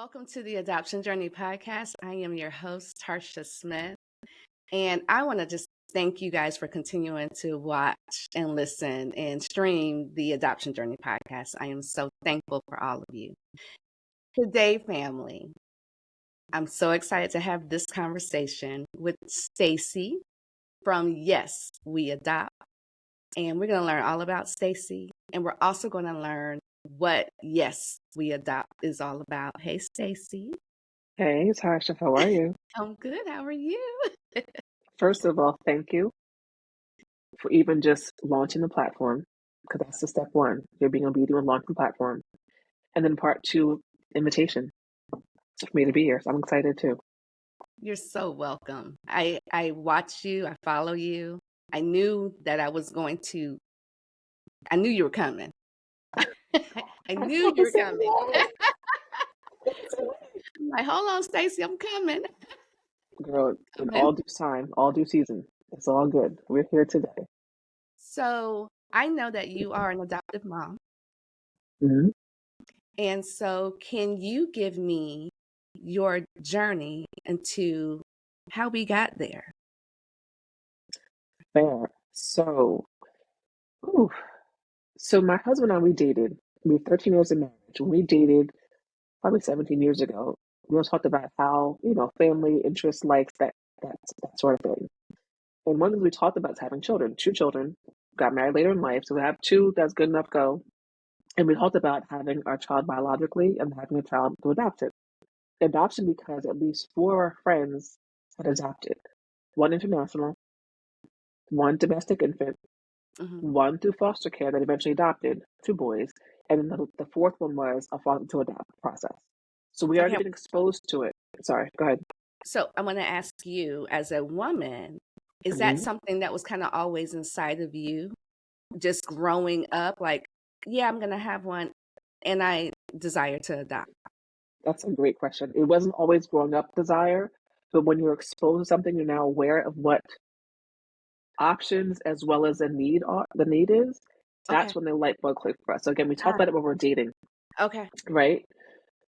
Welcome to the Adoption Journey podcast. I am your host, Tarsha Smith, and I want to just thank you guys for continuing to watch and listen and stream the Adoption Journey podcast. I am so thankful for all of you. Today, family, I'm so excited to have this conversation with Stacey from Yes, We Adopt. And we're going to learn all about Stacey, and we're also going to learn what Yes, We Adopt is all about. Hey, Stacey. Hey, Tarsha, how are you? I'm good. How are you? First of all, thank you for even just launching the platform, because that's the step one. You're being obedient with launching the platform. And then part two, invitation for me to be here. So I'm excited too. You're so welcome. I watch you. I follow you. I knew that I knew you were coming. I knew you were coming. I'm like, hold on, Stacey, I'm coming. Girl, in all due time, all due season. It's all good. We're here today. So I know that you are an adoptive mom. Mm-hmm. And so can you give me your journey into how we got there? Fair. Ooh, so my husband and I, we dated. We have 13 years of marriage. When we dated, probably 17 years ago, we all talked about how, family, interests, likes, that sort of thing. And one of the things we talked about is having children, two children, got married later in life. So we have two, that's good enough, go. And we talked about having our child biologically and having a child to adopt it. Adoption because at least four of our friends had adopted. One international, one domestic infant, one through foster care that eventually adopted, two boys, and then the fourth one was a father to adopt process. So we already been exposed to it. Sorry, go ahead. So I want to ask you, as a woman, is that something that was kind of always inside of you, just growing up? Like, yeah, I'm going to have one, and I desire to adopt. That's a great question. It wasn't always growing up desire, but when you're exposed to something, you're now aware of what options as well as the need is. That's when the light bulb clicked for us. So again, we talked about it when we were dating. Okay. Right?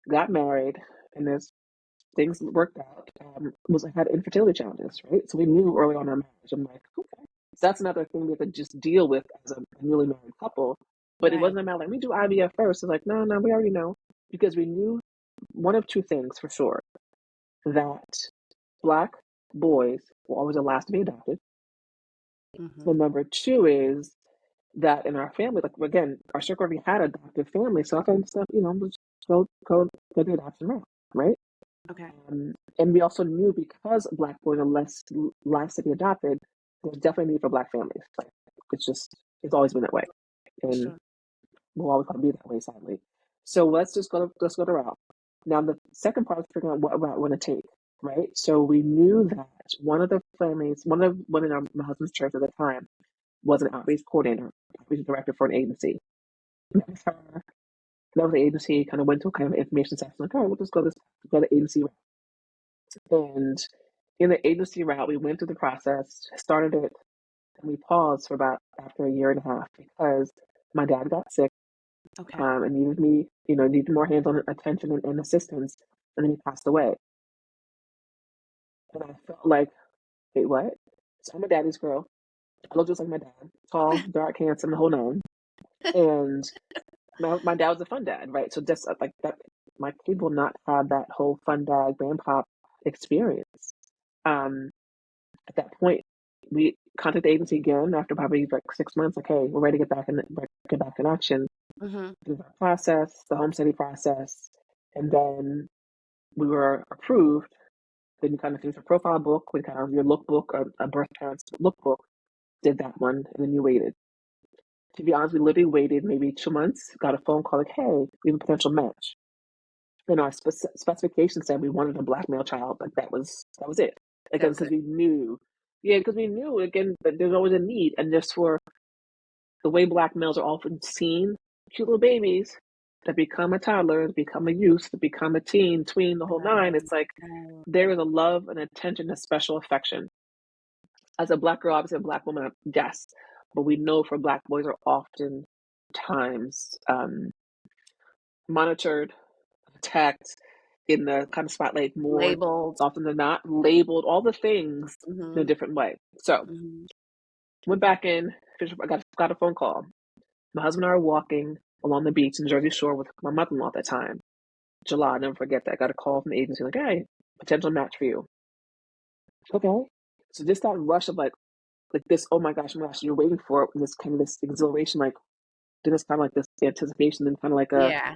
Got married, and there's things worked out. I had infertility challenges, right? So we knew early on in our marriage. I'm like, okay. So that's another thing we have to just deal with as a newly married couple. But it wasn't about like, we do IVF first. It's like, no, we already know. Because we knew one of two things for sure, that Black boys were always the last to be adopted. So number two is that in our family, like again, our circle already had adoptive families. So I found stuff, let's go the adoption route, right? Okay. And we also knew because Black boys are last to be adopted, there's definitely a need for Black families. Like, it's always been that way, and we'll always going to be that way, sadly. So let's go the route. Now the second part is figuring out what route we want to take, right? So we knew that one of the women in my husband's church at the time was an outreach coordinator, outreach director for an agency. Met with her. That was the agency. Kind of went to a kind of information session. Like, all right, we'll just go the agency route. And in the agency route, we went through the process, started it, and we paused for about after a year and a half because my dad got sick. And needed more hands-on attention and assistance, and then he passed away. And I felt like, wait, what? So I'm a daddy's girl. I look just like my dad, tall, dark, handsome, the whole nine. And my dad was a fun dad, right? So just like that, my kid will not have that whole fun dad, grandpa experience. At that point, we contacted the agency again after probably like 6 months. Like, hey, we're ready to get back in action. Through that process, the home study process, and then we were approved. Then you kind of finish a profile book with kind of your lookbook, a birth parents lookbook. Did that one, and then you waited. To be honest, we literally waited maybe 2 months. Got a phone call like, "Hey, we have a potential match." And our specification said we wanted a Black male child. Like that was it. Again, because we knew, again that there's always a need, and just for the way Black males are often seen, cute little babies that become a toddler, become a youth, become a teen, tween, the whole nine. It's like there is a love and attention, a special affection. As a Black girl, obviously a Black woman, yes, but we know for Black boys are often times monitored, attacked, in the kind of spotlight more Labeled. often than not, labeled all the things in a Mhm. different way. So Mhm. went back in, got a phone call. My husband and I are walking along the beach in Jersey Shore with my mother-in-law at the time. July, I'll never forget that. I got a call from the agency like, hey, potential match for you. Okay. So just that rush of like this, oh my gosh, you're waiting for it, this kind of this exhilaration, like then it's kind of like this anticipation, then kind of like Yeah.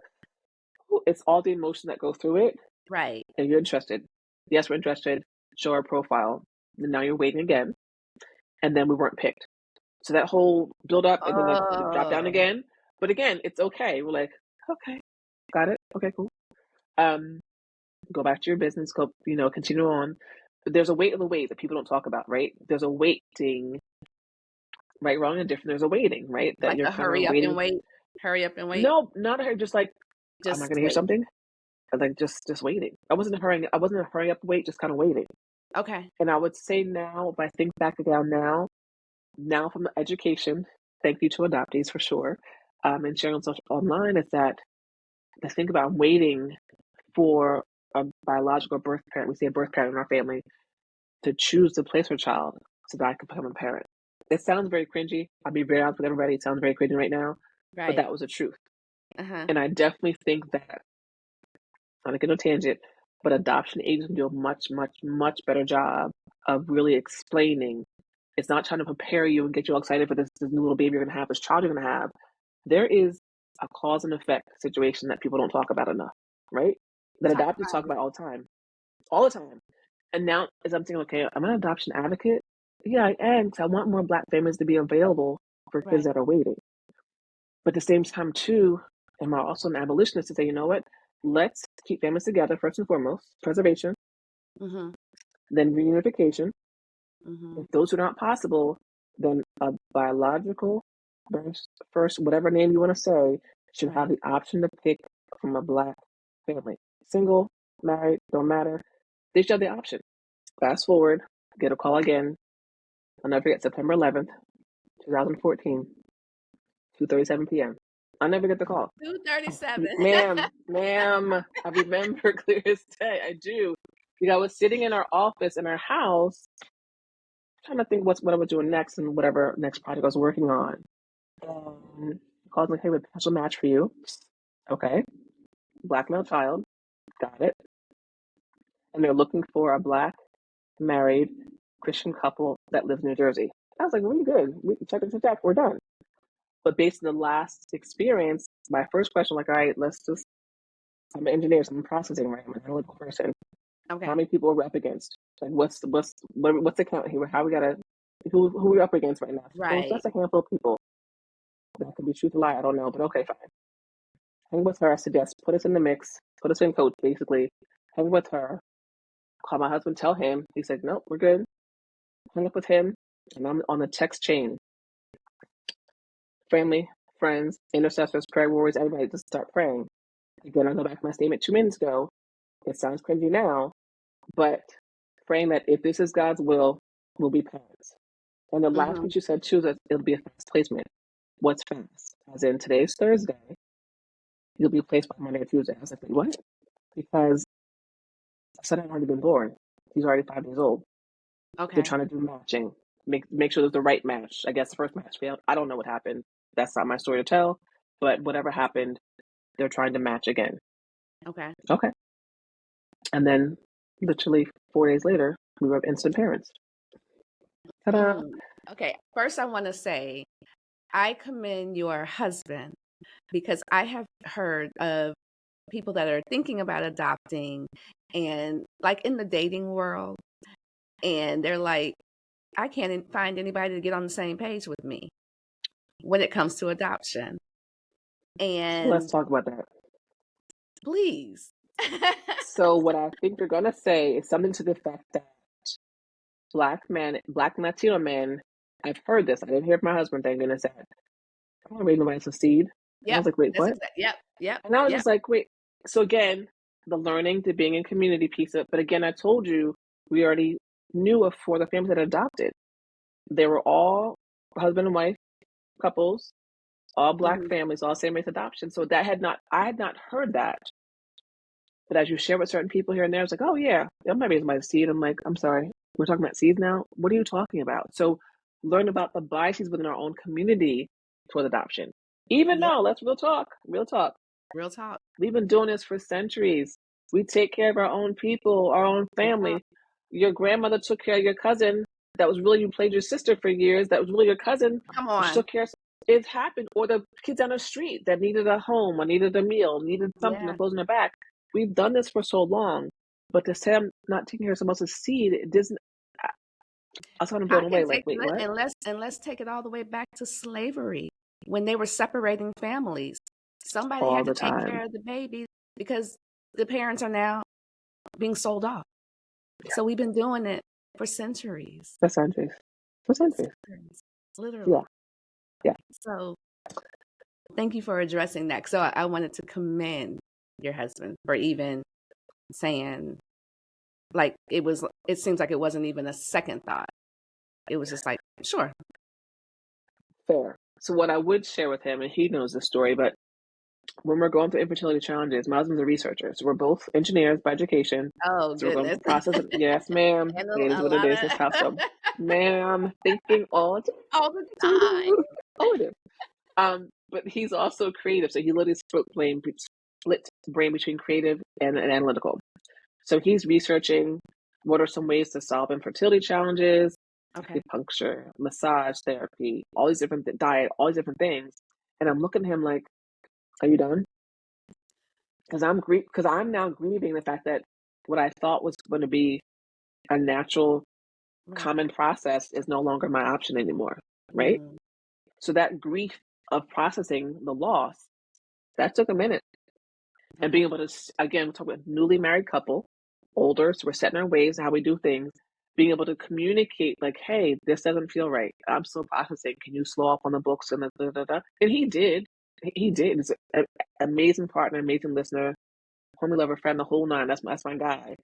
it's all the emotion that go through it. Right. And you're interested. Yes, we're interested. Show our profile. And now you're waiting again. And then we weren't picked. So that whole build up and then it dropped down Oh. again. But again, it's okay. We're like, okay, got it. Okay, cool. Um, Go back to your business, go, continue on. But there's a weight of the wait that people don't talk about, right? There's a waiting, right, wrong, and different. There's a waiting, right? That Like you're a kind of hurry up and waiting. wait. Hurry up and wait. No, not a hurry, just like, am I Just gonna hear wait. something? Like just waiting. I wasn't a hurry up wait, just kind of waiting. Okay. And I would say now, if I think back again now from the education, thank you to adoptees for sure, and sharing on social online, is that I think about waiting for a biological birth parent, we say a birth parent in our family, to choose to place her child so that I could become a parent. It sounds very cringy. I'll be very honest with everybody. It sounds very cringy right now, but Right. that was the truth. Uh-huh. And I definitely think that, I'm not going to tangent, but adoption agents do a much, much, much better job of really explaining. It's not trying to prepare you and get you all excited for this new little baby you're going to have, this child you're going to have. There is a cause and effect situation that people don't talk about enough, right? That Talk adoptees talk about it. about all the time. And now, as I'm thinking, okay, I'm an adoption advocate. Yeah, I am, because I want more Black families to be available for kids Right. that are waiting. But at the same time, too, am I also an abolitionist to say, you know what? Let's keep families together first and foremost, preservation, Mhm. then reunification. Mhm. If those are not possible, then a biological first, whatever name you want to say, should have Right. the option to pick from a Black family. Single, married, don't matter. They should have the option. Fast forward, get a call again. I'll never forget September 11th, 2014, 2:37 p.m. I'll never get the call. 2:37. Ma'am, I remember clear as day. I do. Because I was sitting in our office in our house, trying to think what I was doing next and whatever next project I was working on. And called like, hey, we have a potential match for you. Okay. Black male child. Got it. And they're looking for a Black married Christian couple that lives in New Jersey. I was like, really good. We check it, check. We're done. But based on the last experience, my first question, like, all right, I'm an engineer, so I'm processing, right? I'm an analytical person. How Okay. many people are we up against? Like, what's the count here? How we gotta, who we up against right now? So it's Right. just a handful of people. That could be truth or lie, I don't know, but okay, fine. Hang with her, I suggest, put us in the mix, put us in coach, basically. Hang with her, call my husband, tell him. He said, nope, we're good. Hang up with him, and I'm on the text chain. Family, friends, intercessors, prayer warriors, everybody just start praying. Again, I go back to my statement 2 minutes ago. It sounds cringy now, but praying that if this is God's will, we'll be parents. And the last Mhm. piece you said too is that it'll be a fast placement. What's fast? As in today's Thursday, you'll be placed by Monday or Tuesday. I was like, what? Because my son had already been born. He's already 5 years old. They're Okay. trying to do matching, make sure there's the right match. I guess the first match failed. I don't know what happened. That's not my story to tell. But whatever happened, they're trying to match again. Okay. Okay. And then literally 4 days later, we were instant parents. Ta-da. Mm. Okay. First, I want to say I commend your husband because I have heard of people that are thinking about adopting and like in the dating world, and they're like, I can't find anybody to get on the same page with me when it comes to adoption. So let's And talk about that. please. So what I think you're gonna say is something to the effect that Black and Latino men, I've heard this. I didn't hear it from my husband, thank goodness, that I don't really nobody succeed. And I Yep. was like, wait, That's what? exactly. Yep. Yep. And I was Yep. just like, wait. So again, the learning, the being in community piece of it. But again, I told you we already knew of 4 of the families that adopted. They were all husband and wife couples, all Black Hmm. families, all same race adoption. So I had not heard that. But as you share with certain people here and there, it's like, oh yeah, I'm not raising my seed. I'm like, I'm sorry, we're talking about seeds now. What are you talking about? So learn about the biases within our own community toward adoption. Even Yeah, though, let's real talk. real talk. We've been doing this for centuries. We take care of our own people, our own Real talk. family. Your grandmother took care of your cousin that was really, you played your sister for years, that was really your cousin. Come She on. took care of, it happened. Or the kids on the street that needed a home or needed a meal, needed something, Yeah. to close in the back. We've done this for so long, but to say I'm not taking care of someone else's seed, it doesn't, I was kind of I blown away. can Like, take wait, what? and let's take it all the way back to slavery when they were separating families. Somebody All had to the take time. care of the baby because the parents are now being sold off. So we've been doing it for centuries. For centuries. For centuries. Centuries, Yeah. literally. Yeah. So thank you for addressing that. So I wanted to commend your husband for even saying, like, it seems like it wasn't even a second thought. It was just like, sure. Fair. So what I would share with him, and he knows this story, but when we're going through infertility challenges, my husband's a researcher. So we're both engineers by education. Oh, So we're going goodness. through the process. Yes, ma'am. And It is a what it lot is. of This house. So, ma'am, thinking all the time. all the So we time. do. Oh, we do. But he's also creative. So he literally split brain between creative and analytical. So he's researching what are some ways to solve infertility challenges, Okay. acupuncture, massage therapy, all these different diet, all these different things. And I'm looking at him like, are you done? Because I'm now grieving the fact that what I thought was going to be a natural, Right. common process is no longer my option anymore, right? Mm, So that grief of processing the loss, that took a minute. And being okay. able to, again, we're talking about newly married couple, older, so we're setting our ways, how we do things, being able to communicate like, hey, this doesn't feel right. I'm still processing. Can you slow up on the books and da, da, da. And he did. He did. He's an amazing partner, amazing listener, homie lover, friend, the whole nine. That's my guy.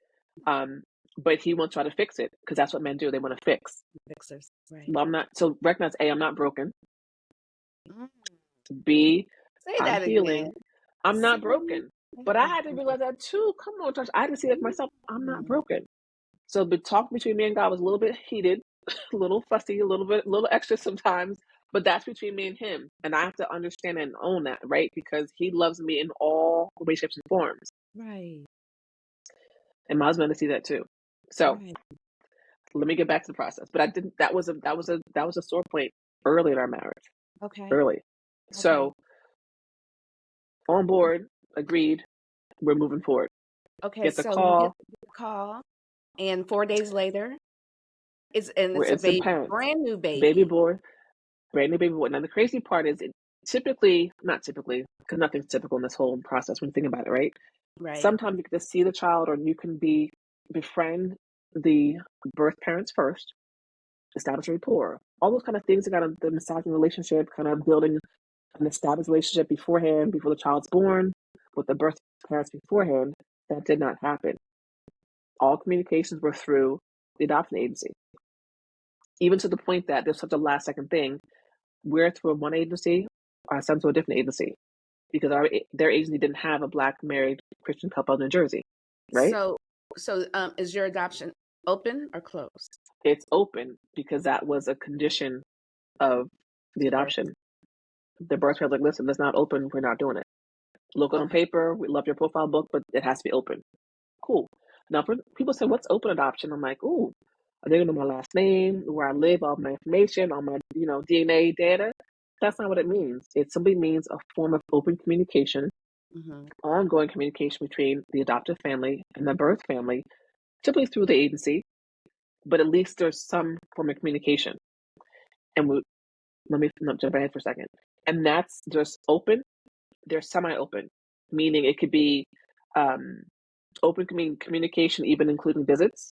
But he won't try to fix it because that's what men do. They want to fix. Fixers. Right. Well, I'm not. So recognize A, I'm not broken. Mm. B, Say I'm that again. healing. I'm not See? broken. Say But I that had to again. realize that too. Come on, Josh. I had to see that for myself. I'm not Mm. broken. So the talk between me and God was a little bit heated, a little fussy, a little extra sometimes. But that's between me and him. And I have to understand and own that, right? Because he loves me in all ways, shapes, and forms. Right. And my husband to see that too. So Right. let me get back to the process. But I didn't that was a sore point early in our marriage. Okay. Early. Okay. So on board, agreed, we're moving forward. Okay. Get the So you get call, the call, and 4 days later, it's we're a instant baby, parents. brand new Baby baby. boy, brand new baby boy. Now the crazy part is not typically, because nothing's typical in this whole process when you think about it, right? Right. Sometimes you can just see the child or you can befriend the birth parents first, establish a rapport. All those kind of things that got the massaging relationship, kind of building an established relationship beforehand, before the child's born, with the birth parents beforehand. That did not happen. All communications were through the adoption agency. Even to the point that there's such a last second thing. We're through one agency, our son's to a different agency because their agency didn't have a black married Christian couple in New Jersey, right? So is your adoption open or closed It's open because that was a condition of the to birth? adoption. The birth parents like, listen, that's not open. We're not doing it. Look it on Okay. paper. We love your profile book, but it has to be open. Cool. Now, for people say, what's open adoption? I'm like, ooh, are they going to know my last name, where I live, all my information, all my DNA data? That's not what it means. It simply means a form of open communication, Mm-hmm. ongoing communication between the adoptive family and the birth family, typically through the agency, but at least there's some form of communication. And let me jump ahead for a second. And that's just open. They're semi-open, meaning it could be open communication, even including visits.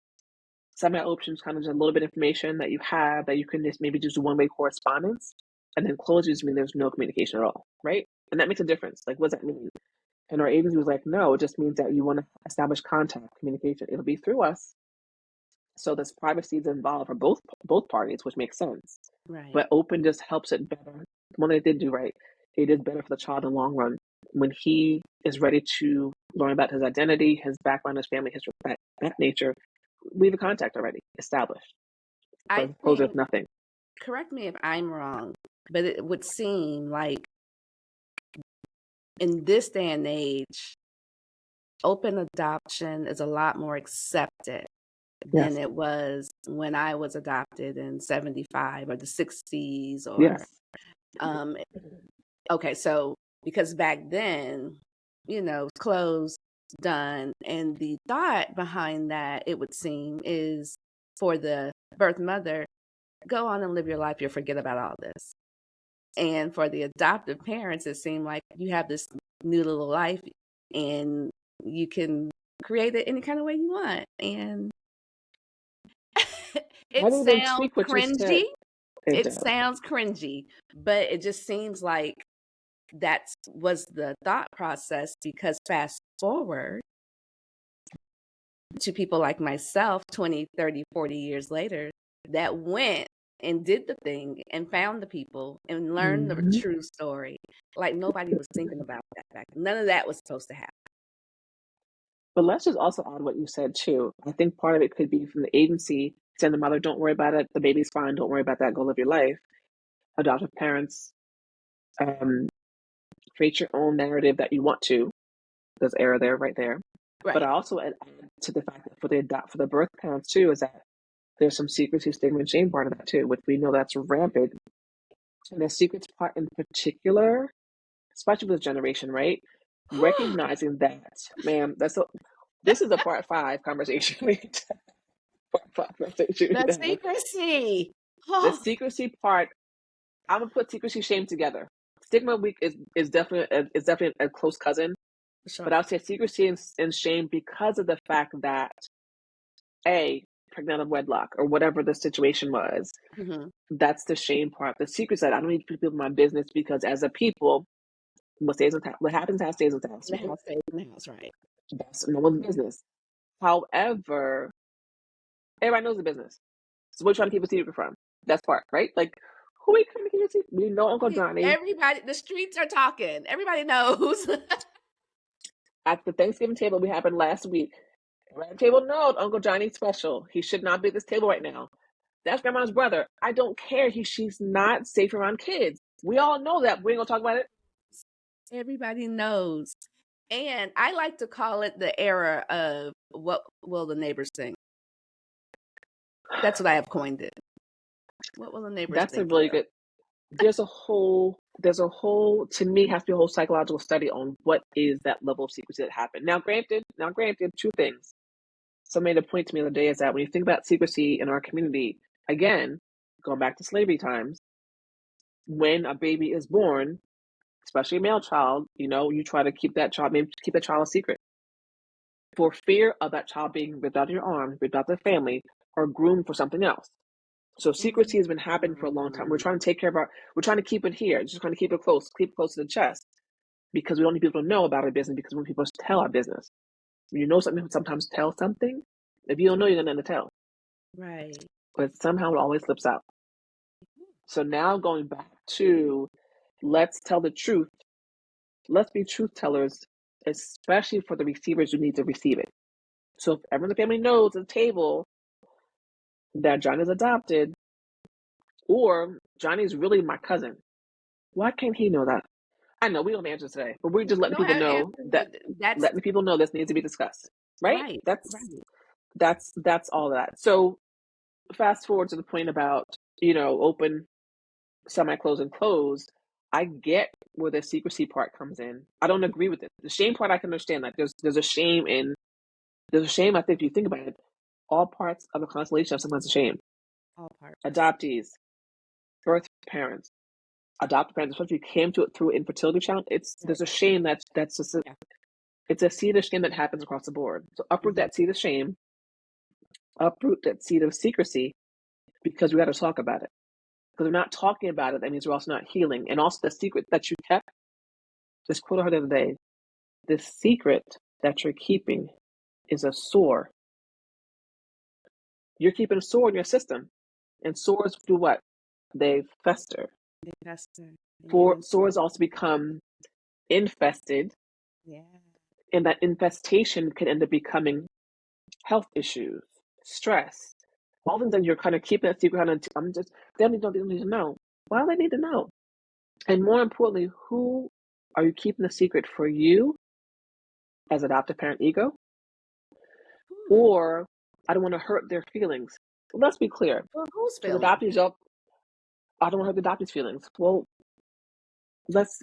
Semi-open is kind of just a little bit of information that you have that you can just maybe just do one-way correspondence, and then closed just mean there's no communication at all, right? And that makes a difference. Like, what does that mean? And our agency was like, no, it just means that you want to establish contact, communication. It'll be through us. So there's privacy is involved for both parties, which makes sense. Right. But open just helps it better. One thing they did do right, it is better for the child in the long run when he is ready to learn about his identity, his background, his family history, that nature, we have a contact already established. I But opposed with think, nothing. correct me if I'm wrong, but it would seem like in this day and age, open adoption is a lot more accepted than Yes. it was when I was adopted in 75 or the 60s or Yes. um okay, so because back then, closed, done, and the thought behind that, it would seem, is for the birth mother, go on and live your life, you'll forget about all this. And for the adoptive parents, it seemed like you have this new little life and you can create it any kind of way you want. And I it didn't even sounds tweak what you said. cringy. It It does. sounds cringy, but it just seems like that was the thought process, because fast forward to people like myself 20, 30, 40 years later that went and did the thing and found the people and learned the Mm-hmm. true story. Like nobody was thinking about that back then. None of that was supposed to happen. But let's just also add what you said too. I think part of it could be from the agency saying the mother, don't worry about it, the baby's fine, don't worry about that, go live your life. Adoptive parents, um, create your own narrative that you want to. There's error there, right there. But I Right. also add to the fact that for the birth parents too, is that there's some secrecy, stigma, and shame part of that too, which we know that's rampant. And the secrets part in particular, especially with this generation, right? Recognizing that, ma'am, this is a part 5 conversation. Part 5 conversation we need The to have. secrecy. The Oh, secrecy part, I'm gonna put secrecy, shame together. Stigma week is definitely a close cousin, for but sure. I'll say secrecy and shame because of the fact that pregnant out of wedlock or whatever the situation was. Hmm. That's the shame part. The secret side, I don't need to put people in my business because as a people, what happens has stays in the house, The right? house stays in the house, right? That's no one's business. However, everybody knows the business. So we're trying to keep a secret from. That's part, right? Like, who we trying to keep a secret? We know Uncle Johnny. Everybody, the streets are talking. Everybody knows. At the Thanksgiving table we happened last week. Around the table knows Uncle Johnny's special. He should not be at this table right now. That's grandma's brother. I don't care. She's not safe around kids. We all know that. We ain't gonna talk about it. Everybody knows. And I like to call it the era of what will the neighbors think? That's what I have coined it. What will the neighbors That's a think really here? good. There's a whole to me has to be a whole psychological study on what is that level of secrecy that happened. Now granted, two things. Somebody made a point to me the other day is that when you think about secrecy in our community, again, going back to slavery times, when a baby is born, especially a male child, you try to keep that child, maybe keep that child a secret for fear of that child being ripped out of your arms, ripped out of the family, or groomed for something else. So secrecy has been happening for a long time. We're trying to take care of we're trying to keep it here, just trying to keep it close to the chest because we don't need people to know about our business because when people tell our business. When you know something, sometimes tell something. If you don't know, you're going to tell. Right. But somehow it always slips out. So now going back to let's tell the truth. Let's be truth tellers, especially for the receivers who need to receive it. So if everyone in the family knows at the table that John is adopted, or Johnny's really my cousin, why can't he know that? I know we don't answer today, but we're just letting No people know answer, that but that's this needs to be discussed, right? right. That's Right. that's all that. So fast forward to the point about open, semi-close, and close. I get where the secrecy part comes in. I don't agree with it. The shame part I can understand that there's a shame in there's a shame. I think if you think about it, all parts of the constellation have some kinds of shame. All parts. Adoptees, birth parents, adopted parents, especially if you came to it through infertility challenge, Right. there's a shame that's just Yeah. it's a seed of shame that happens across the board. So uproot Hmm. that seed of shame, uproot that seed of secrecy, because we got to talk about it. Because we're not talking about it, that means we're also not healing. And also the secret that you kept, this quote I heard the other day, the secret that you're keeping is a sore. You're keeping a sore in your system. And sores do what? They fester. Investor and get Sores infected. also become infested, Yeah. and that infestation can end up becoming health issues, stress, all the things that you're kind of keeping that secret. They don't need to know. Why do they need to know? And more importantly, who are you keeping the secret for you as adoptive parent ego? Or I don't want to hurt their feelings. Let's be clear. Well, who's Because feeling? adoptees, I don't want to hurt the adoptees' feelings. Well,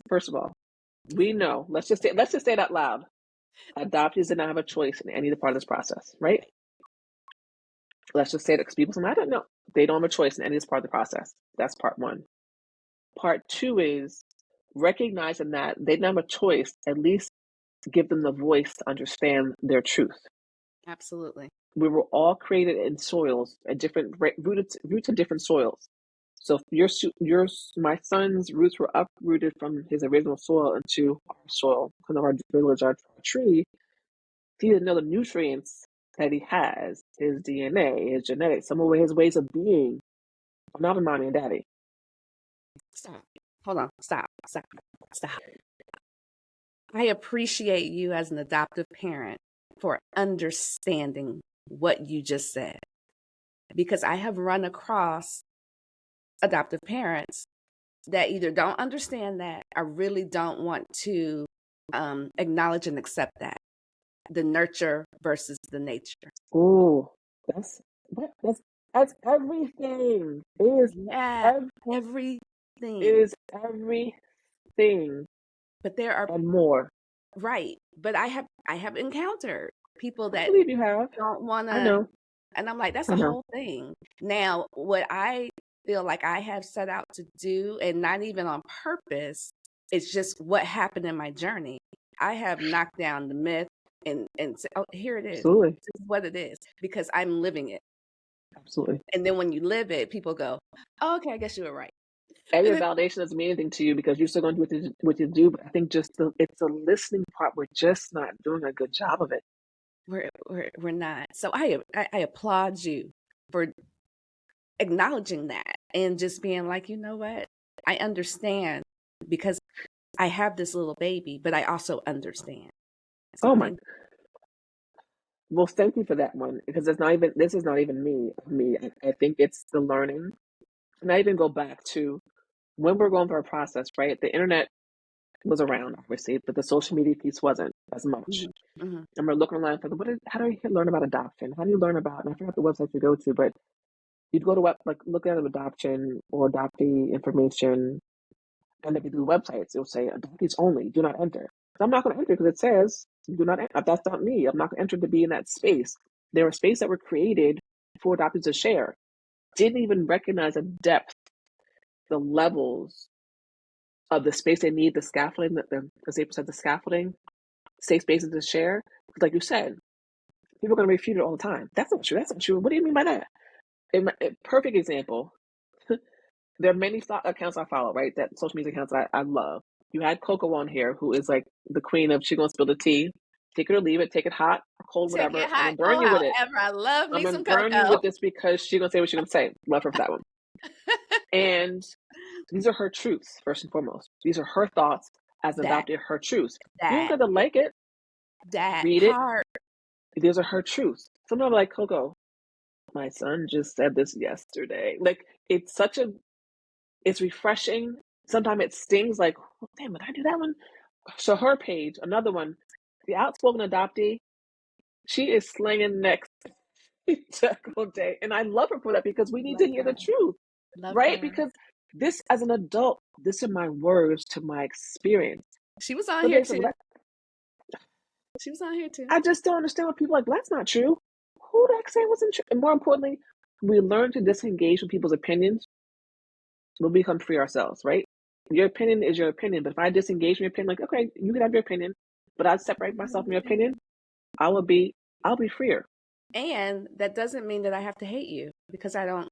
first of all, we know. Let's just say it out loud. Adoptees did not have a choice in any part of this process, right? Let's just say that because people say, I don't know. They don't have a choice in any of this part of the process. That's part one. Part two is recognizing that they didn't have a choice, at least give them the voice to understand their truth. Absolutely. We were all created in soils at different roots in different soils. So my son's roots were uprooted from his original soil into our soil, kind of our village, our tree. He didn't know the nutrients that he has, his DNA, his genetics, some of his ways of being are not a mommy and daddy. Stop. Hold on. Stop. I appreciate you as an adoptive parent for understanding what you just said, because I have run across adoptive parents that either don't understand that or really don't want to acknowledge and accept that the nurture versus the nature. Oh, that's everything. Yeah, everything. It is everything But there are and more. right. But I have encountered people I that believe you have. don't want I to, know. and I'm like, that's I the know. whole thing. Now, what I feel like I have set out to do, and not even on purpose, it's just what happened in my journey. I have knocked down the myth and said, oh, here it is. Absolutely. This is what it is, because I'm living it. Absolutely. And then when you live it, people go, oh, okay, I guess you were right. Every And then validation doesn't mean anything to you because you're still going to do what you do. But I think it's the listening part. We're just not doing a good job of it. we're not. So I applaud you for acknowledging that and just being like, you know what? I understand, because I have this little baby, but I also understand. So Oh my. Well, thank you for that one because this is not even me. I think it's the learning. And I even go back to when we're going through our process, right? The internet was around, obviously, but the social media piece wasn't as much. Mm-hmm. And we're looking online for how do you learn about adoption? How do you learn about, and I forgot the website you go to, but you'd go to look at adoption or adoptee information, and if you do websites, it'll say adoptees only, do not enter. So I'm not going to enter because it says do not enter. That's not me. I'm not going to enter to be in that space. There are spaces that were created for adoptees to share. Didn't even recognize the depth, the levels of the space they need, the scaffolding, as they said, the scaffolding, safe spaces to share. Like you said, people are going to refute it all the time. That's not true. That's not true. What do you mean by that? A perfect example. There are many accounts I follow, right? That social media accounts I love. You had Coco on here, who is like the queen of she gonna spill the tea. Take it or leave it. Take it hot, cold, Take it whatever. I'm hot, gonna burn cold, you with it. however. I love I'm me gonna some burn you cocoa. with this because she's gonna say what she's gonna say. Love her for that one. And these are her truths, first and foremost. These are her thoughts as an That adopted, her truths. You don't that got to like it, that read it. part. These are her truths. Sometimes I'm like, Coco, my son just said this yesterday. Like, it's refreshing. Sometimes it stings like, oh, damn, did I do that one? So her page, another one, the outspoken adoptee, she is slinging next tackle day. And I love her for that because we need to Love hear the her. truth, Love right? her. Because this, as an adult, these are my words to my experience. She was on But here they said, too. She was on here too. I just don't understand what people are like, well, that's not true. Who the heck say it wasn't true? And more importantly, we learn to disengage from people's opinions, we'll become free ourselves, right? Your opinion is your opinion, but if I disengage from your opinion, like, okay, you can have your opinion, but I separate myself from your opinion, I'll be freer. And that doesn't mean that I have to hate you because I don't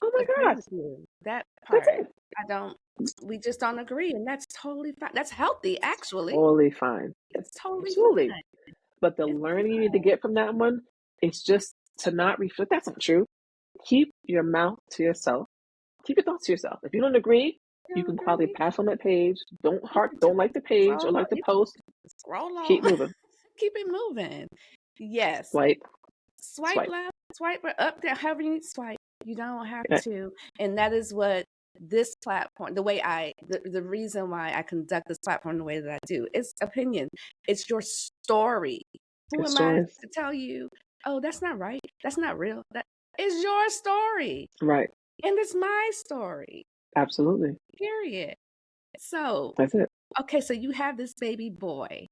Oh my agree God, with you. That that's part. it. I don't we just don't agree, and that's totally fine. That's healthy, actually. Totally fine. It's totally Absolutely. fine. But the It's learning you need to fine. get from that one is just to not reflect. That's not true. Keep your mouth to yourself. Keep your thoughts to yourself. If you don't agree, You Girl, can girl, quietly pass on that page. Don't you heart, can don't like the page or scroll on. like the You can post. scroll Keep on. moving. Keep it moving. Yes. Swipe, Swipe swipe. left, swipe right, up there, however you swipe. You don't have Yeah, to. And that is what this platform, the reason why I conduct this platform the way that I do, it's opinion. It's your story. Who it's am I stories. to tell you, oh, that's not right. That's not real. That is your story. Right. And it's my story. Absolutely. Period. So, That's it. okay, so you have this baby boy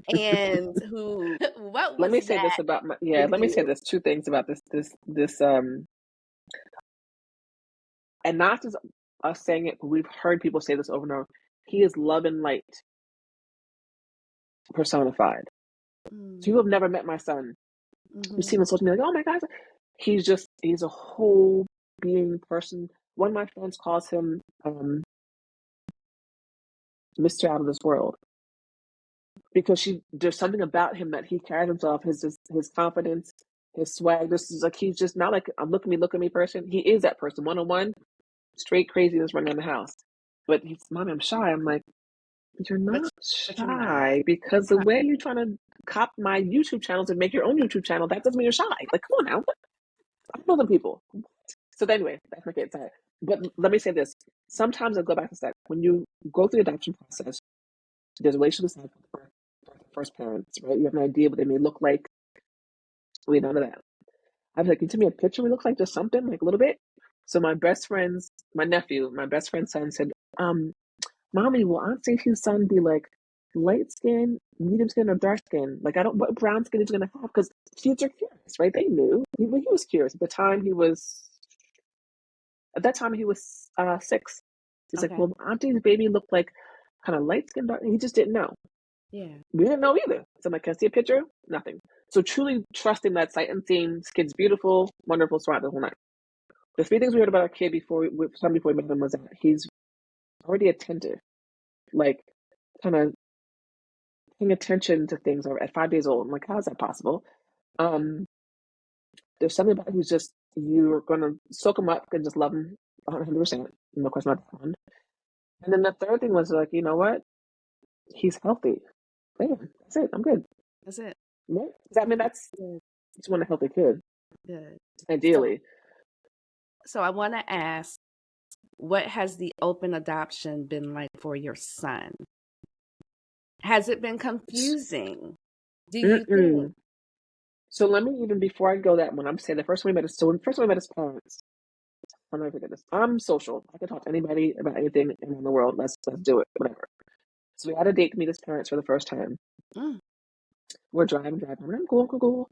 and who what Let was me say that this about my, for let me say you? this, two things about this, and not just us saying it, but we've heard people say this over and over. He is love and light personified. So you have never met my son. You see him on social media, like, oh my God. He's a whole being person. One of my friends calls him Mr. Out of This World because there's something about him that he carries himself, his confidence, his swag. This is like, he's just not like a look at me person. He is that person, one on one, straight craziness running in the house. But he's, Mommy, I'm shy. I'm like, you're But not but you're not. shy because the Right. way you're trying to cop my YouTube channels and make your own YouTube channel, that doesn't mean you're shy. Like, come on now. I know them people. So anyway, that's my kid's side. But let me say this. Sometimes I'll go back to that. When you go through the adoption process, there's a relationship aside for the first parents, right? You have an idea what they may look like. We none of that. I was like, can you send me a picture? We look like just something, like a little bit. So my best friend's, my nephew, my best friend's son said, Mommy, will Aunt Stacey's son be like light skin, medium skin, or dark skin? Like, I don't, what brown skin is he going to have? Because kids are curious, right? They knew. He was curious. At that time, he was 6. He's like, Okay. well, Auntie's baby looked like kind of light skin, dark. He just didn't know. Yeah. We didn't know either. So I'm like, can I see a picture? Nothing. So truly trusting that sight and seeing this kid's beautiful, wonderful, smart the whole night. The 3 things we heard about our kid before we met him was that he's already attentive, like kind of paying attention to things at 5 days old. I'm like, how is that possible? Um, there's something about who's just, you're gonna soak him up and just love him 100%. No question about that one. And then the third thing was like, you know what? He's healthy. Bam, that's it. I'm good. That's it. Right? Does that mean that's Good. just want a healthy kid? Good. So Ideally. so I want to ask, what has the open adoption been like for your son? Has it been confusing? Do you think? Mm-mm. So let me, even before I go that one, I'm saying the first time we met his parents. I'll never forget this. I'm social. I can talk to anybody about anything in the world. Let's do it. Whatever. So we had a date to meet his parents for the first time. Mm, We're driving. I'm cool.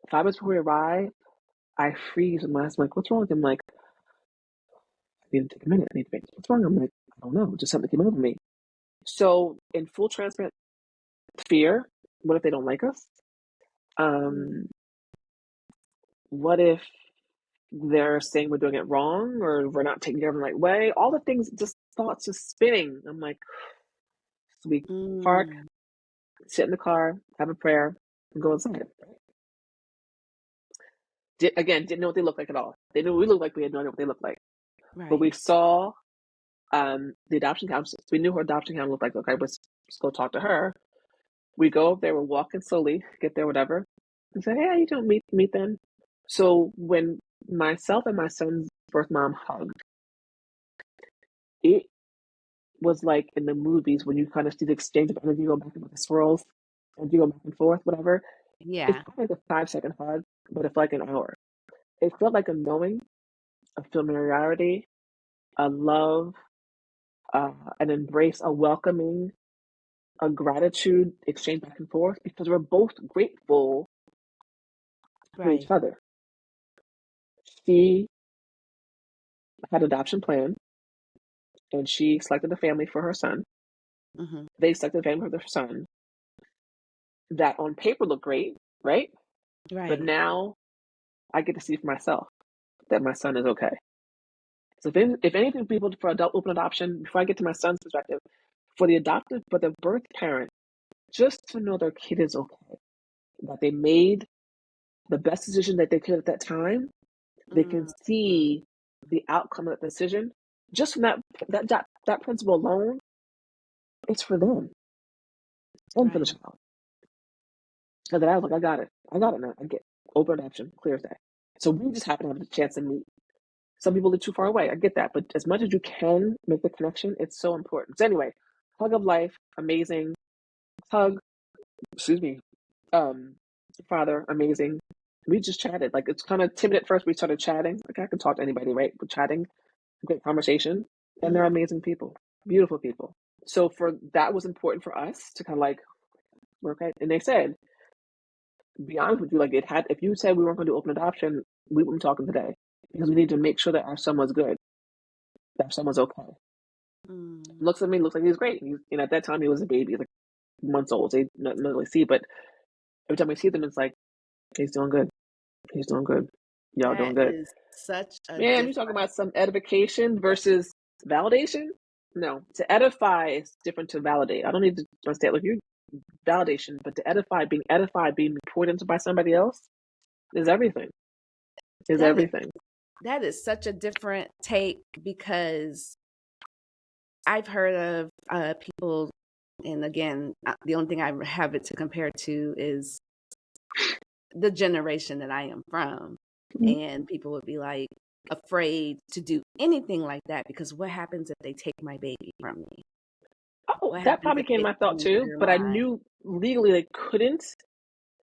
5 minutes before we arrive, I freeze and my husband's like, what's wrong? I'm like, I need to take a minute. I need to think. What's wrong? I'm like, I don't know. Just something came over me. So in full transparent fear, what if they don't like us? mm, Um, what if they're saying we're doing it wrong or we're not taking care of them the right way? All the things, just thoughts just spinning. I'm like, so we park, mm, sit in the car, have a prayer, and go inside. Didn't know what they looked like at all. They knew we looked like, we had no idea what they looked like. But right. we saw the adoption counselor. So we knew her adoption counselor looked like. Okay, let's go talk to her. We go up there, we're walking slowly, get there, whatever. And say, hey, you don't meet them. So when myself and my son's birth mom hugged, it was like in the movies when you kind of see the exchange of energy go back and forth, the swirls, and you go back and forth, whatever. It's Yeah. not like a 5-second hug, but it felt like an hour. It felt like a knowing, a familiarity, a love, an embrace, a welcoming, a gratitude exchange back and forth because we're both grateful for each Right. other. She had adoption plan and she selected a family for her son. Mm-hmm. They selected a family for their son that on paper looked great, right? But Right. now I get to see for myself that my son is okay. So if anything, people for adult open adoption, before I get to my son's perspective, for the adoptive, but the birth parent, just to know their kid is okay, that they made the best decision that they could at that time, they can Mm, mm, see the outcome of that decision. just from that principle alone, it's for them and for the Right. child. And then I was like, I got it now. I get open adoption, clear as day. So we just happen to have the chance to meet. Some people live too far away. I get that, but as much as you can make the connection, it's so important. So anyway, hug of life, amazing. Hug, excuse me, um, father, amazing. We just chatted. Like, it's kind of timid at first. We started chatting. Like, I can talk to anybody, right? But chatting, great conversation, and they're Mhm. amazing people, beautiful people. So for that was important for us to kind of like work at. And they said, be honest with you, like it had. If you said we weren't going to do open adoption, we wouldn't be talking today because we need to make sure that our son was good, that our son was okay. Mm. Looks at me, looks like he's great. At that time he was a baby, like months old. So he not really see, but every time we see them, it's like he's doing good. He's doing good. Y'all doing That good. is such a Man, you talking different. about some edification versus validation? No, to edify is different to validate. I don't need to understand like you validation, but to edify, being edified, being poured into by somebody else is everything. Is That is everything. that is such a different take because I've heard of people, and again, the only thing I have it to compare to is the generation that I am from. Mhm. And people would be like afraid to do anything like that because what happens if they take my baby from me? Oh, What that happens probably if came they my thought too, hinder but I my. knew legally they couldn't.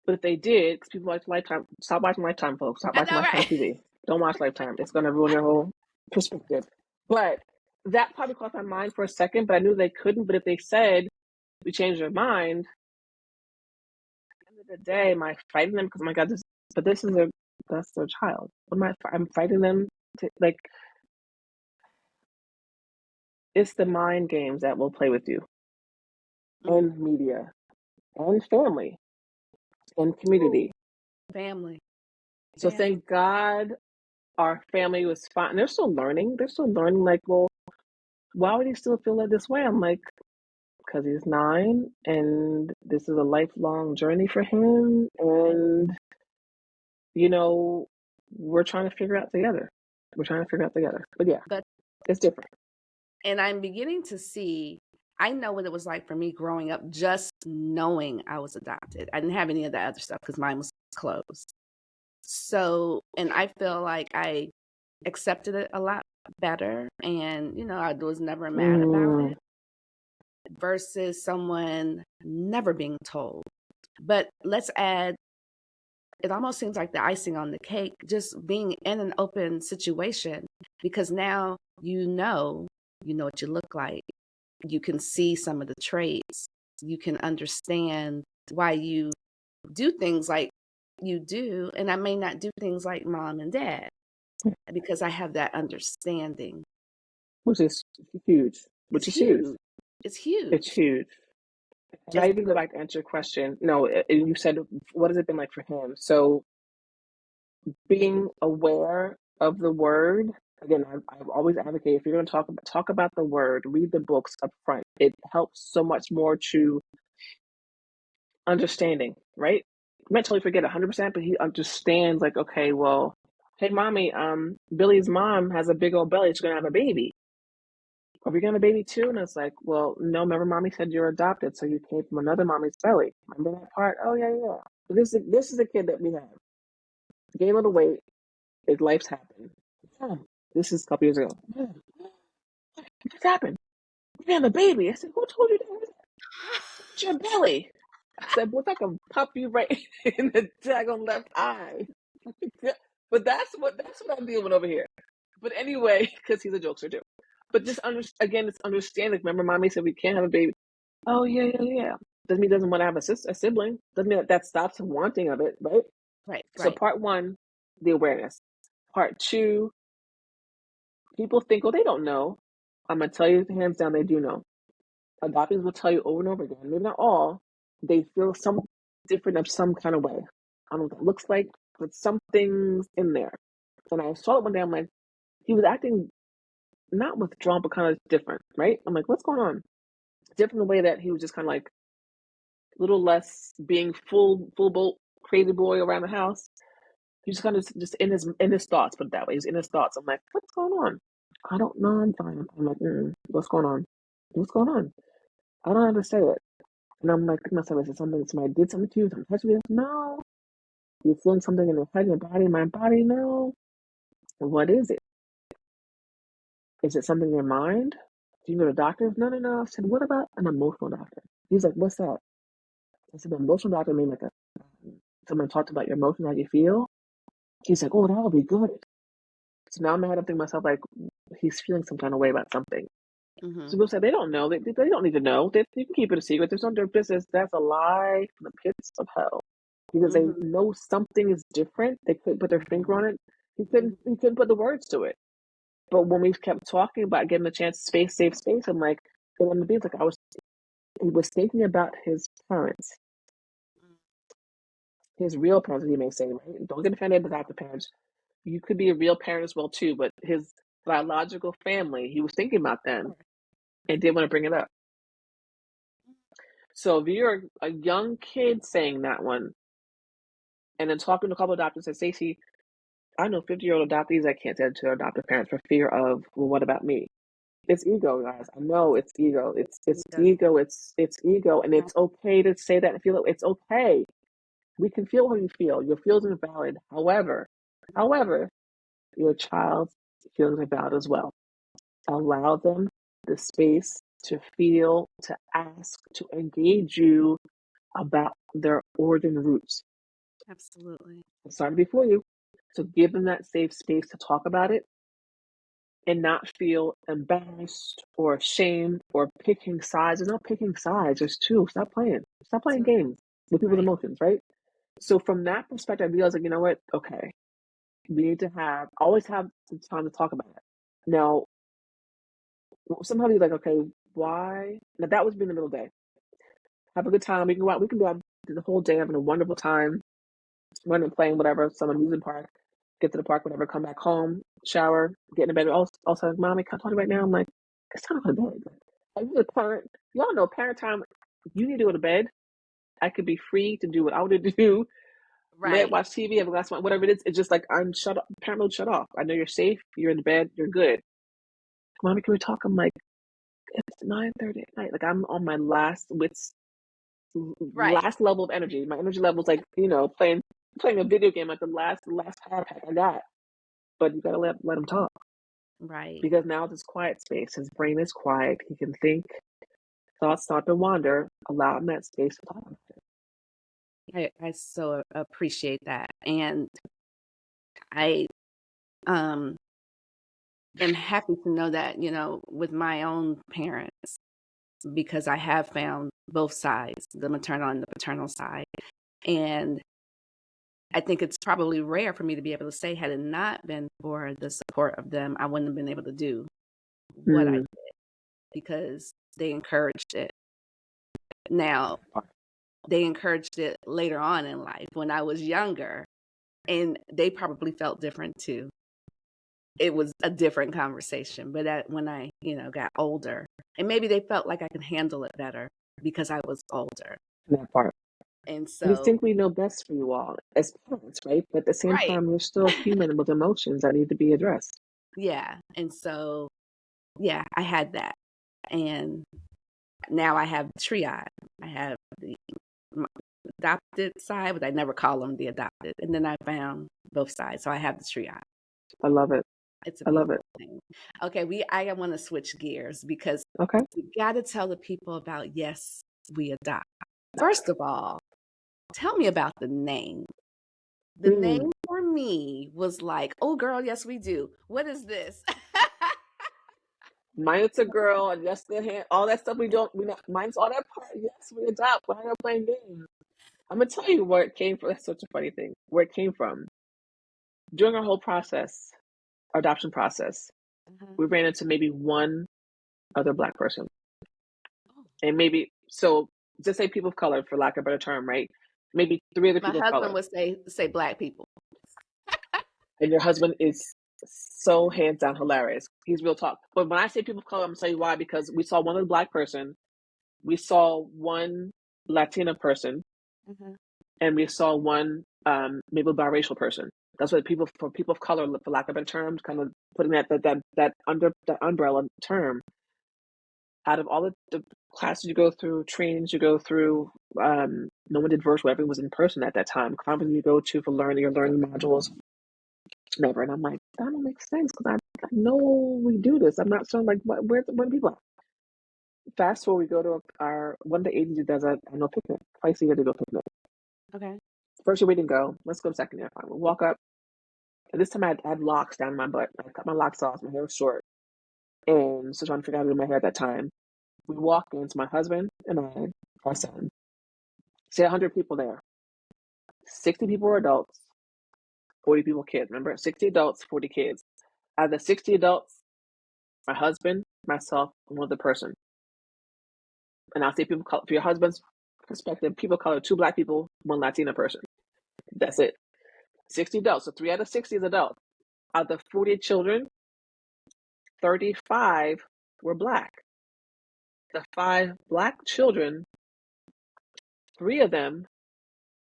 But if they did, because people like Lifetime, stop watching Lifetime, folks. Stop I watching know, Lifetime right? TV. Don't watch Lifetime. It's going to ruin your whole perspective. But that probably crossed my mind for a second, but I knew they couldn't. But if they said, we changed their mind, at the end of the day, am I fighting them? Because, oh my God, that's their child. What am I'm fighting them to, like, it's the mind games that will play with you, Mm. and media, and family, and Ooh, community. family, So family. thank God our family was fine. They're still learning. They're still learning, like, well, why would he still feel like this way? I'm like, because he's 9 and this is a lifelong journey for him. Right. And, you know, we're trying to figure out together. We're trying to figure out together. But yeah, But it's different. and I'm beginning to see. I know what it was like for me growing up, just knowing I was adopted. I didn't have any of that other stuff because mine was closed. So, and I feel like I accepted it a lot better, and I was never mad about Mm, it versus someone never being told. But let's add, it almost seems like the icing on the cake, just being in an open situation, because now you know what you look like. You can see some of the traits. You can understand why you do things like you do, and I may not do things like mom and dad because I have that understanding. which is huge. It's Which is huge. huge. It's It's huge. huge. And I Just even go back to answer your question. No, you said, what has it been like for him? So being aware of the word, again, I've always advocated, if you're going to talk about the word, read the books up front. It helps so much more to understanding, right? You might totally forget 100%, but he understands, like, okay, well, hey mommy, Billy's mom has a big old belly, she's gonna have a baby. Are we gonna have a baby too? And it's like, well, no, remember mommy said you're adopted, so you came from another mommy's belly. Remember that part? Oh yeah, yeah. This is a kid that we have. Gain a little weight, his life's happened. This is a couple years ago. What's happened? We have a baby. I said, who told you that? It's your belly. I said, well, I can pop you right in the daggone left eye. But that's what I'm dealing with over here. But anyway, because he's a jokester too. But just again, it's understanding. Remember, mommy said we can't have a baby. Oh yeah, yeah, yeah. Doesn't mean he doesn't want to have a sibling. Doesn't mean that stops him wanting of it, right? right, So right. part one, the awareness. Part two, people think, oh, they don't know. I'm gonna tell you hands down, they do know. Adoptees will tell you over and over again, maybe not all, they feel some different of some kind of way. I don't know what that looks like, but something's in there. And I saw it one day, I'm like, he was acting not withdrawn, but kind of different, right? I'm like, what's going on? Different in the way that he was just kind of like a little less being full bolt crazy boy around the house. He was kind of just in his thoughts, put it that way. He's in his thoughts. I'm like, what's going on? I don't know. I'm fine. I'm like, what's going on? What's going on? I don't understand it. And I'm like, thinking to myself, is it something that somebody did something to you? Something touched you? No. You're feeling something in your head, your body, my body? No. What is it? Is it something in your mind? Do you go to doctors? No, no, no. I said, what about an emotional doctor? He's like, what's that? I said, the emotional doctor made like someone talked about your emotions, how you feel. He's like, oh, that would be good. So now I'm ahead of thinking myself, like, he's feeling some kind of way about something. Mm-hmm. So people say they don't know. They don't need to know. You can keep it a secret. There's no their business. That's a lie from the pits of hell. Because they Mm-hmm. know something is different. They couldn't put their finger on it. Mm-hmm. He couldn't put the words to it. But when we kept talking about getting a chance, space, safe space, I'm like, it ended up being like he was thinking about his parents, his real parents, he may say, right? Don't get offended about the parents. You could be a real parent as well too, but his biological family, he was thinking about them and didn't want to bring it up. So if you're a young kid saying that one, and then talking to a couple of doctors and say, Stacey, I know 50-year-old adoptees that can't send to their adoptive parents for fear of, well, what about me? It's ego, guys. I know it's ego. It's Yeah. ego. It's ego, and it's okay to say that and feel it. It's okay. We can feel how you feel. Your feelings are valid. However, your child's feelings are valid as well. Allow them the space to feel, to ask, to engage you about their origin roots. Absolutely. It started before you. So give them that safe space to talk about it and not feel embarrassed or ashamed or picking sides. There's no picking sides. There's two. Stop playing. Stop playing Absolutely. games with people's Right. emotions, right? So from that perspective, I realized, like, you know what? Okay, we need to always have some time to talk about it. Now, sometimes you're like, okay, why? Now that was in the middle of the day. Have a good time. We can go out. We can be out the whole day having a wonderful time, running, playing, whatever, some amusement park. Get to the park, whatever. Come back home, shower, get in bed. Also, mommy, can I talk to you right now? I'm like, it's time to go to bed. Like, you're a parent. Y'all know parent time. You need to go to bed. I could be free to do what I want to do. Lay up, Right. watch TV, have a glass of wine, whatever it is. It's just like I'm shut up. Parent mode, shut off. I know you're safe. You're in bed. You're good. Mommy, can we talk? I'm like, it's 9:30 at night. Like I'm on my Right. last level of energy. My energy level is like, playing a video game at the last power pack I got. But you gotta let him talk Right. because now it's quiet space. His brain is quiet. He can think. Thoughts start to wander. Allow him that space to talk. I so appreciate that. And I um am happy to know that, with my own parents, because I have found both sides, the maternal and the paternal side. And I think it's probably rare for me to be able to say, had it not been for the support of them, I wouldn't have been able to do what I Mm. did because they encouraged it. Now, they encouraged it later on in life when I was younger, and they probably felt different too. It was a different conversation, but when I, got older, and maybe they felt like I could handle it better because I was older. That part. And We so, think we know best for you all as parents, right? But at the same right. time, you're still human with emotions that need to be addressed. Yeah. And so, yeah, I had that. And now I have triad. I have the adopted side, but I never call them the adopted. And then I found both sides. So I have the triad. I love it. It's a I love it. beautiful thing. Okay, I want to switch gears because Okay. we got to tell the people about Yes, We Adopt. First of all, tell me about the name. The Mm. name for me was like, oh, girl, yes, we do. What is this? Mine's a girl, and yes, the hand, all that stuff we not, mine's all that part. Yes, we adopt. Why are playing games? I'm gonna tell you where it came from. That's such a funny thing. Where it came from. During our whole process, our adoption process, Uh-huh. we ran into maybe one other Black person. Oh. And maybe, so just say people of color, for lack of a better term, right? Maybe three other My people of husband color. would say Black people. And your husband is so hands down hilarious. He's real talk. But when I say people of color, I'm gonna tell you why, because we saw one other Black person, we saw one Latina person, Uh-huh. and we saw one maybe biracial person. That's what for people of color, for lack of a better term, kind of putting that under that umbrella term. Out of all the classes you go through, trainings you go through, no one did virtual. Everyone was in person at that time. Conferences you go to for learning or learning modules, never. And I'm like, that don't make sense because I know we do this. I'm not sure like where the people at. Fast forward, we go to one of the agencies does a annual picnic twice a year to go picnic. Okay. First year we didn't go. Let's go second year. Fine. We walk up. And this time I had locks down my butt. I cut my locks off. My hair was short. And so trying to figure out how to do my hair at that time. We walk in. It's my husband and I, our son. Say 100 people there. 60 people were adults, 40 people kids. Remember, 60 adults, 40 kids. Out of the 60 adults, my husband, myself, and one other person. And I'll say people color, for your husband's perspective, people of color, 2 Black people, 1 Latina person. That's it. 60 adults. So 3 out of 60 is adults. Out of the 40 children, 35 were Black. The 5 Black children, 3 of them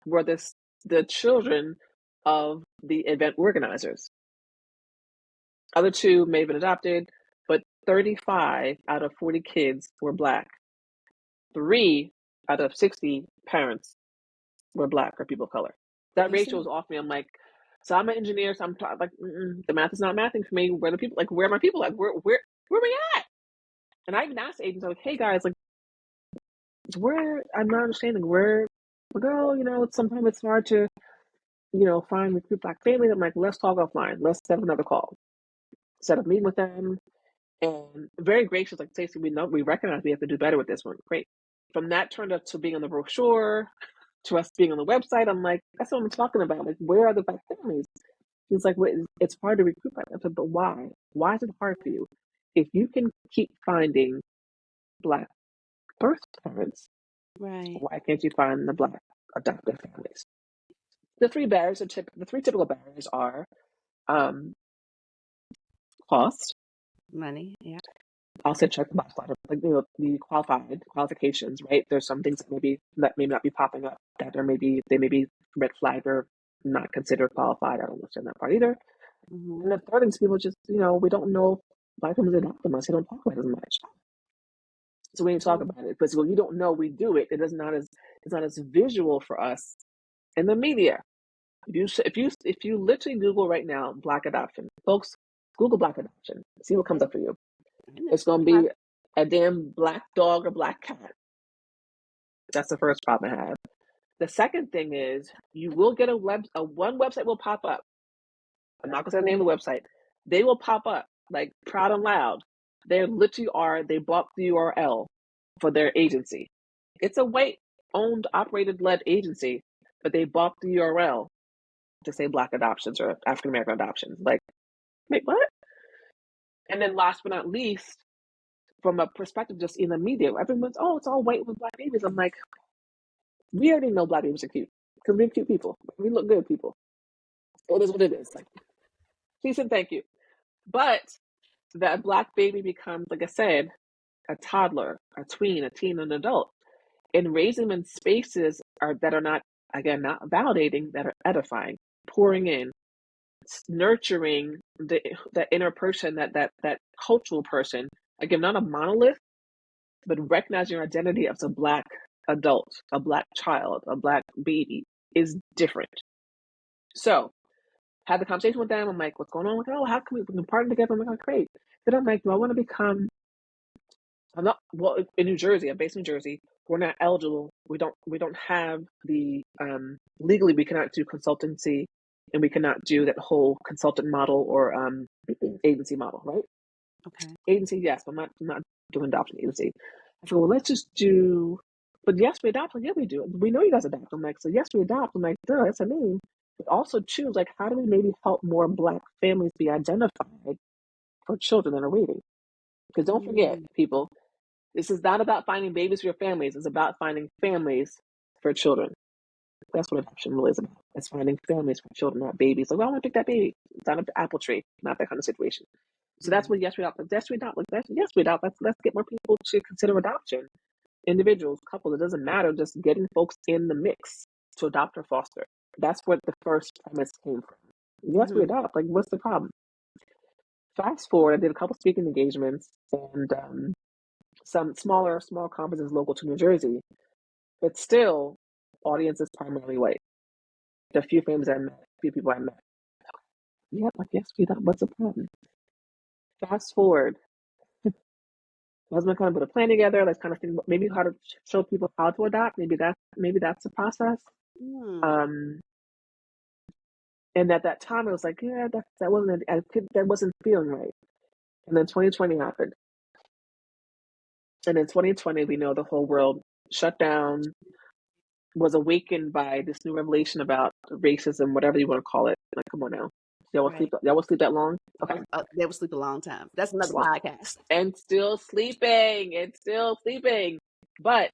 were the children of the event organizers. Other 2 may have been adopted, but 35 out of 40 kids were Black. 3 out of 60 parents were Black or people of color. That ratio is off me. I'm like, so I'm an engineer, so I'm like, the math is not mathing for me. Where the people, like, where are my people? Like, where we at? And I even asked the agents, like, hey guys, like, where, I'm not understanding where, girl, sometimes it's hard to, find recruit Black families. I'm like, let's talk offline. Let's set another call. Set up a meeting with them. And very gracious, like, Stacey, we recognize we have to do better with this one. Great. From that turned up to being on the brochure, to us being on the website. I'm like, that's what I'm talking about. Like, where are the Black families? He's like, wait, it's hard to recruit Black. I said, but why? Why is it hard for you? If you can keep finding Black birth parents, Right. why can't you find the Black adoptive families? The 3 barriers the 3 typical barriers are cost. Money. Yeah. I'll say check the box a lot of like the qualifications, right? There's some things that may not be popping up that they may be red flag or not considered qualified. I don't understand that part either. Mm-hmm. And the third thing is people just we don't know if Black women adopt them. They don't talk about it as much. So we need to talk about it. But when you don't know we do it, it's not as visual for us in the media. If you literally Google right now Black adoption, folks, Google Black adoption, see what comes up for you. It's going to be a damn black dog or black cat. That's the first problem I have. The second thing is you will get one website will pop up. I'm not going to say the name of the website. They will pop up like proud and loud. They literally they bought the URL for their agency. It's a white-owned, operated-led agency, but they bought the URL to say Black adoptions or African American adoptions. Like, wait, what? And then last but not least, from a perspective just in the media, everyone's, it's all white with Black babies. I'm like, we already know Black babies are cute because we're cute people. We look good people. It is what it is. Like, please and thank you. But that Black baby becomes, like I said, a toddler, a tween, a teen, an adult. And raising them in spaces that are not, again, not validating, that are edifying, pouring in, nurturing that inner person, that cultural person. Again, not a monolith, but recognizing your identity as a Black adult, a Black child, a Black baby is different. So, had the conversation with them. I'm like, what's going on? Like, how can we can partner together? I'm like, great. Then I'm like, do I want to become? I'm not in New Jersey. I'm based in New Jersey. We're not eligible. We don't have the legally. We cannot do consultancy, and we cannot do that whole consultant model or agency model, right? Okay. Agency, yes, but I'm not doing adoption agency. I said, well, let's just do. But yes, we adopt. Like, yeah, we do. We know you guys adopt. I'm like, so yes, we adopt. I'm like, duh, that's a name. But also choose like, how do we maybe help more Black families be identified for children that are waiting? Because don't forget, people, this is not about finding babies for your families. It's about finding families for children. That's what adoption really is about. It's finding families for children, not babies. Like, well, I want to pick that baby. It's not an apple tree, not that kind of situation. So that's what yes we adopt. Yes we adopt. Yes we adopt. Let's get more people to consider adoption. Individuals, couples. It doesn't matter. Just getting folks in the mix to adopt or foster. That's where the first premise came from. Yes, we adopt. Like, what's the problem? Fast forward, I did a couple speaking engagements and some small conferences local to New Jersey, but still, audience is primarily white. The few famous I met, few people I met. Yeah, like, yes, we adopt. What's the problem? Fast forward, my husband kind of put a plan together. Let's kind of think about maybe how to show people how to adopt. Maybe that's the process. Mm. Um, and at that time, it was like, yeah, that wasn't feeling right. And then 2020 happened, and in 2020, we know the whole world shut down, was awakened by this new revelation about racism, whatever you want to call it. Like, come on now, Right. y'all will sleep that long? Okay, They will sleep a long time. That's another podcast. and still sleeping, but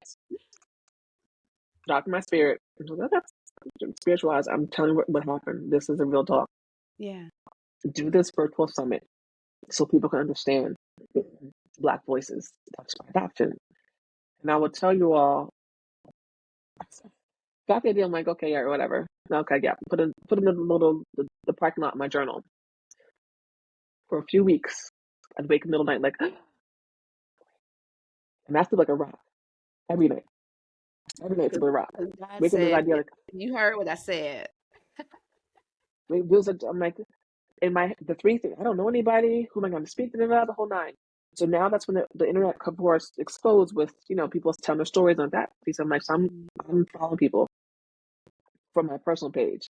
talk to my spirit. That's spiritualized. I'm telling you what happened. This is a real talk. Yeah. Do this virtual summit so people can understand Black voices touched by adoption. And I will tell you all, got the idea. I'm like, okay, yeah, whatever. Okay, yeah. Put in the parking lot in my journal for a few weeks. I'd wake in the middle of the night like, and that's like a rock every night. Every night it's a rock. God Waking this said, idea like, you heard what I said. I'm like, the three things. I don't know anybody. Who am I going to speak to? The whole nine. So now that's when the internet of course exposed with people telling their stories on that piece. I'm like, so I'm following people from my personal page.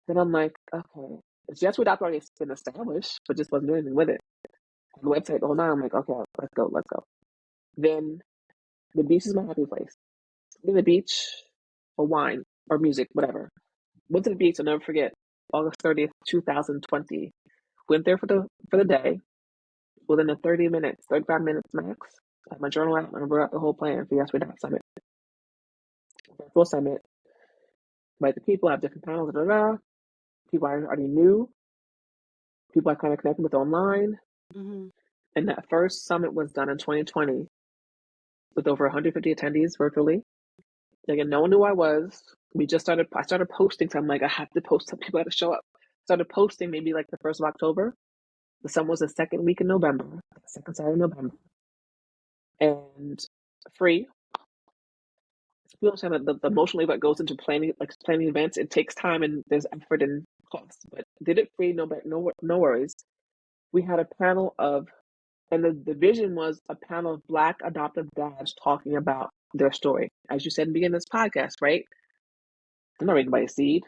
Then I'm like, okay, it's just without already been established, but just wasn't doing anything with it. On the website the whole nine. I'm like, okay, let's go. Then the beach is my happy place. Then the beach, or wine, or music, whatever. Went to the beach. I'll never forget. August 30th, 2020. Went there for the day. Within the 30 minutes, 35 minutes max, I had my journal out and I wrote out the whole plan for Yes We Die Summit. Virtual summit, right? The people have different panels, people I already knew, people I kind of connected with online. Mm-hmm. And that first summit was done in 2020 with over 150 attendees virtually. Again, no one knew who I was. I started posting, so I'm like, I have to post, some people have to show up. Started posting maybe like the 1st of October. The summit was the second week in November, second Saturday in November. And free. People understand that the emotional labor that goes into planning events. It takes time and there's effort and cost. But did it free? No worries. We had a panel and the vision was a panel of Black adoptive dads talking about their story. As you said in the beginning of this podcast, right? I'm not reading by a seed,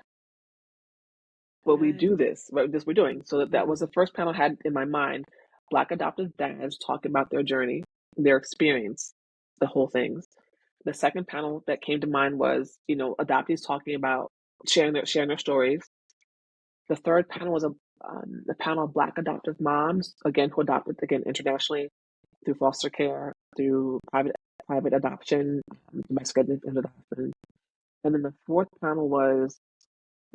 but we do this. Right? This we're doing. So that was the first panel I had in my mind. Black adoptive dads talking about their journey, their experience, the whole things. The second panel that came to mind was, adoptees talking about sharing their stories. The third panel was a panel of Black adoptive moms, again, who adopted again internationally through foster care, through private adoption, domestic adoption. And then the fourth panel was,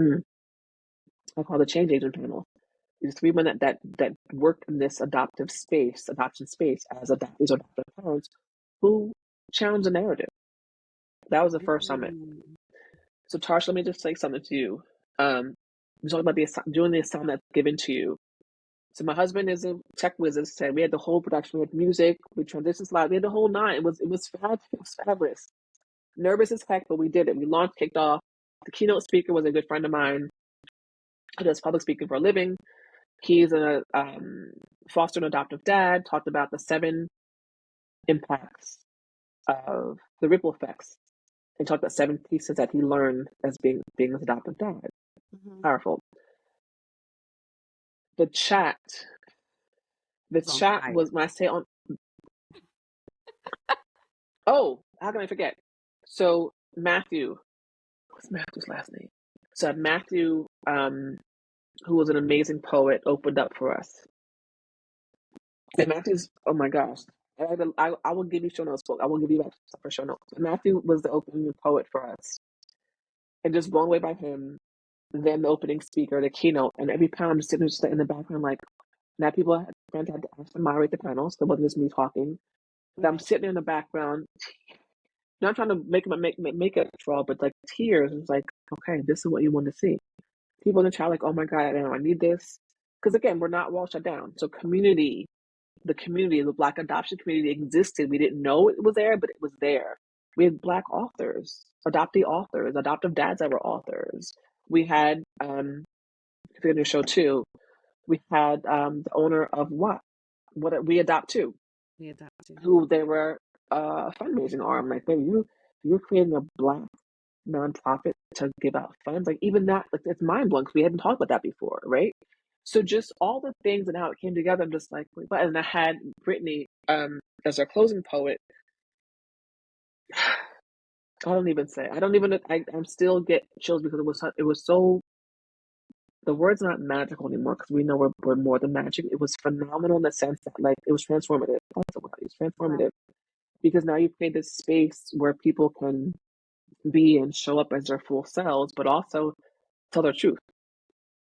I call the change agent panel. These 3 women that worked in this adoption space as adoptees or adoptive parents who challenged the narrative. That was the first summit. So, Tarsha, let me just say something to you. We talked about doing the assignment that's given to you. So, my husband is a tech wizard. Said we had the whole production, we had music, we transitioned slides, we had the whole nine. It was fabulous. Nervous as heck, but we did it. We kicked off. The keynote speaker was a good friend of mine who does public speaking for a living. He's a foster and adoptive dad. Talked about the 7 impacts of the ripple effects and talked about 7 pieces that he learned as being an adoptive dad. Powerful. The chat was when I say on. Oh, how can I forget? So Matthew, what's Matthew's last name? So Matthew, who was an amazing poet, opened up for us. And Matthew's, oh my gosh, I will give you show notes. I will give you that for show notes. Matthew was the opening poet for us, and just blown away by him. Then the opening speaker, the keynote, and every time I'm just sitting in the background, like now people had to have to moderate the panels. So it wasn't just me talking. Right. I'm sitting in the background, not trying to make it for all, but like tears. It's like, okay, this is what you want to see. People in the chat like, oh my God, I need this. Because again, we're not all shut down. So the Black adoption community existed. We didn't know it was there, but it was there. We had Black authors, adoptive dads that were authors. We had, if you're going to show too, we had the owner of what We Adopt Too, We adopted. who they were a fundraising arm. Like, you're creating a Black nonprofit to give out funds. Like, even that, like, it's mind blowing because we hadn't talked about that before, right? So just all the things and how it came together, I'm just like, wait, but and I had Brittany as our closing poet. I'm still get chills because it was so, the word's not magical anymore because we know we're more than magic. It was phenomenal in the sense that, like, it was transformative. That's the word. It was Right. transformative because now you've created this space where people can be and show up as their full selves, but also tell their truth.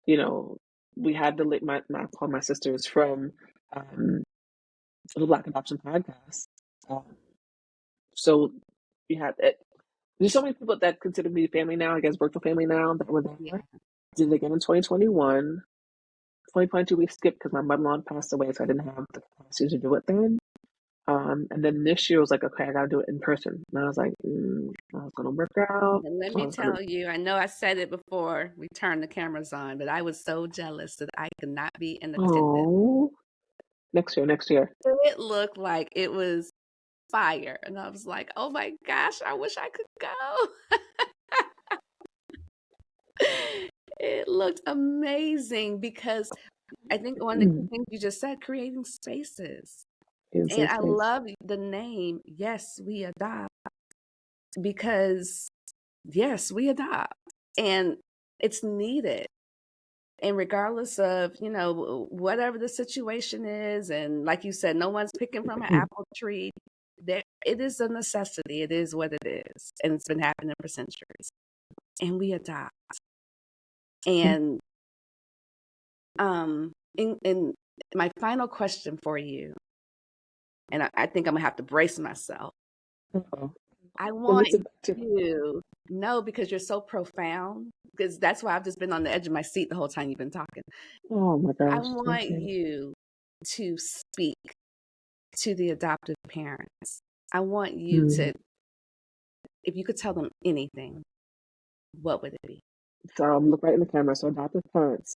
You know, we had my sisters from the Black Adoption Podcast. So we had it. There's so many people that consider me family now, I guess virtual family now, that were Yeah. there. Did it again in 2021. 2022 we skipped because my mother-in-law passed away, so I didn't have the capacity to do it then. And then this year was like, okay, I gotta do it in person. And I was like, I was gonna work out. And let I me was gonna, tell you, I know I said it before we turned the cameras on, but I was so jealous that I could not be in attendance. oh, next year. It looked like it was fire. And I was like, oh my gosh, I wish I could go. It looked amazing because I think one of the key things you just said, creating spaces. In And safe I space. love the name, Yes, We Adopt, because yes, we adopt. And it's needed. And regardless of, whatever the situation is, and like you said, no one's picking from an apple tree. There, it is a necessity. It is what it is. And it's been happening for centuries. And we adopt. And in my final question for you, and I think I'm gonna have to brace myself. Uh-oh. I And want it's about to. you, no, because you're so profound, because that's why I've just been on the edge of my seat the whole time you've been talking. Oh my I gosh. want Okay. you to speak to the adoptive parents. I want you to, if you could tell them anything, what would it be? So look right in the camera. So adoptive parents.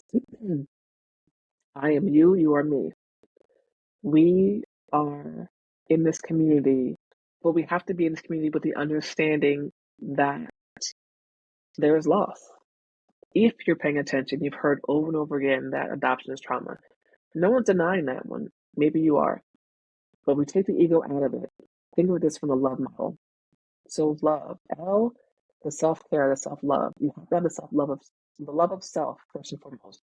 I am you, you are me. We are in this community, but we have to be in this community with the understanding that there is loss. If you're paying attention, you've heard over and over again that adoption is trauma. No one's denying that one. Maybe you are. But we take the ego out of it. Think of this from the love model. So love, L, the self-care, the self-love. You have to have the love of self first and foremost.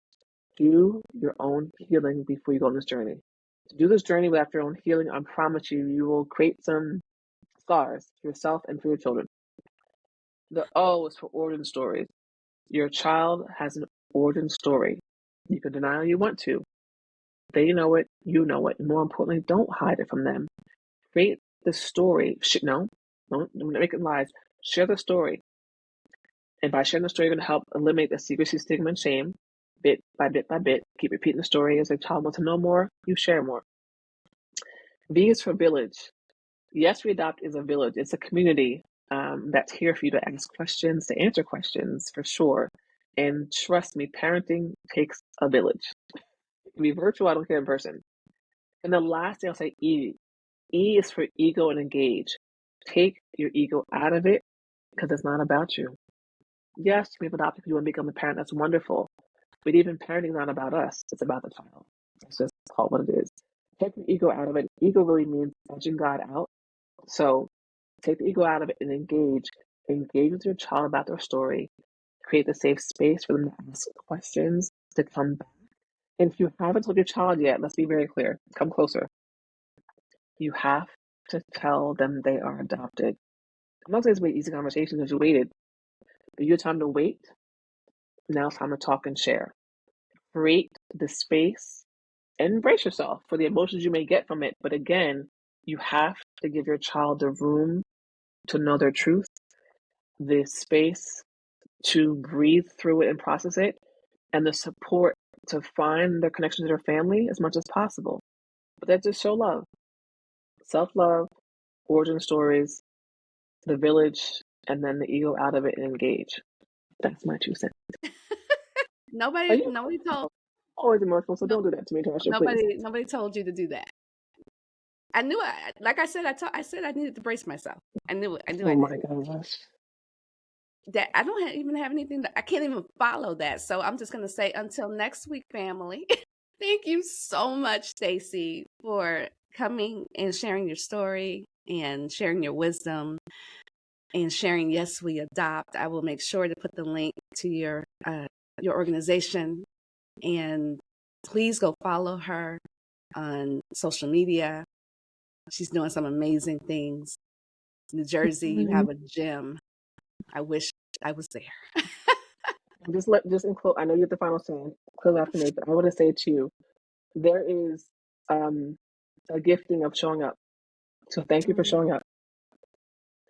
Do your own healing before you go on this journey. To do this journey without your own healing, I promise you, you will create some scars for yourself and for your children. The O is for origin stories. Your child has an origin story. You can deny all you want to. They know it, you know it. And more importantly, don't hide it from them. Create the story. No, don't make it lies. Share the story. And by sharing the story, you're going to help eliminate the secrecy, stigma, and shame bit by bit by bit. Keep repeating the story. As a child wants to know more, you share more. V is for village. Yes, We Adopt is a village. It's a community that's here for you to ask questions, to answer questions for sure. And trust me, parenting takes a village. It can be virtual, I don't care in person. And the last thing I'll say, E. E is for ego and engage. Take your ego out of it because it's not about you. Yes, we have adopted you and become a parent. That's wonderful. But even parenting is not about us. It's about the child. It's just called what it is. Take your ego out of it. Ego really means edging God out. So take the ego out of it and engage. Engage with your child about their story. Create the safe space for them to ask questions, to come back. And if you haven't told your child yet, let's be very clear. Come closer. You have to tell them they are adopted. I'm not saying it's an easy conversation because you waited, but your time to wait. Now it's time to talk and share. Create the space and embrace yourself for the emotions you may get from it. But again, you have to give your child the room to know their truth, the space to breathe through it and process it. and the support to find their connection to their family as much as possible. But that just show love, self-love, origin stories, the village, and then the ego out of it and engage. That's my 2 cents. Are you Nobody told always emotional? So no, don't do that to me, Tasha, please. nobody told you to do that. I knew like I said, I said I needed to brace myself. I knew it. I knew Oh I my did. gosh. That I don't even have anything I can't even follow that. So I'm just gonna say until next week, family. Thank you so much, Stacey, for coming and sharing your story and sharing your wisdom and sharing Yes We Adopt. I will make sure to put the link to your organization, and please go follow her on social media. She's doing some amazing things. New Jersey, you have a gym. I wish I was there. Just include. I know you have the final say. Clear after me, but I want to say to you, there is um, a gifting of showing up. So thank you for showing up.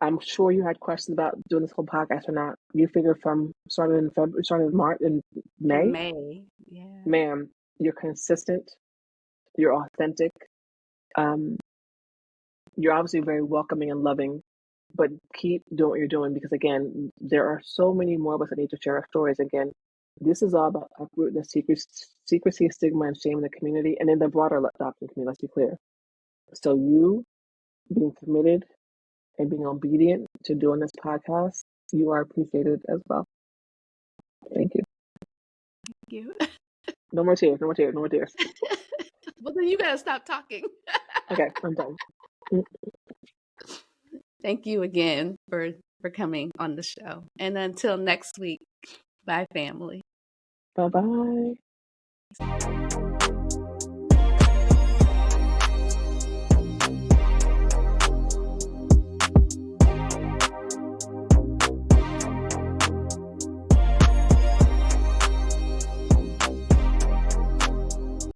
I'm sure you had questions about doing this whole podcast or not. You figured from starting in February, starting in March and In May, May, yeah. ma'am, you're consistent, you're authentic, um, you're obviously very welcoming and loving. But keep doing what you're doing because again, there are so many more of us that need to share our stories. Again, this is all about uprooting the secrecy, stigma, and shame in the community and in the broader adoption community. Let's be clear. So you being committed and being obedient to doing this podcast, you are appreciated as well. Thank you. Thank you. No more tears. No more tears. No more tears. Well, then you gotta stop talking. Okay, I'm done. Thank you again for coming on the show. And until next week, bye, family. Bye bye.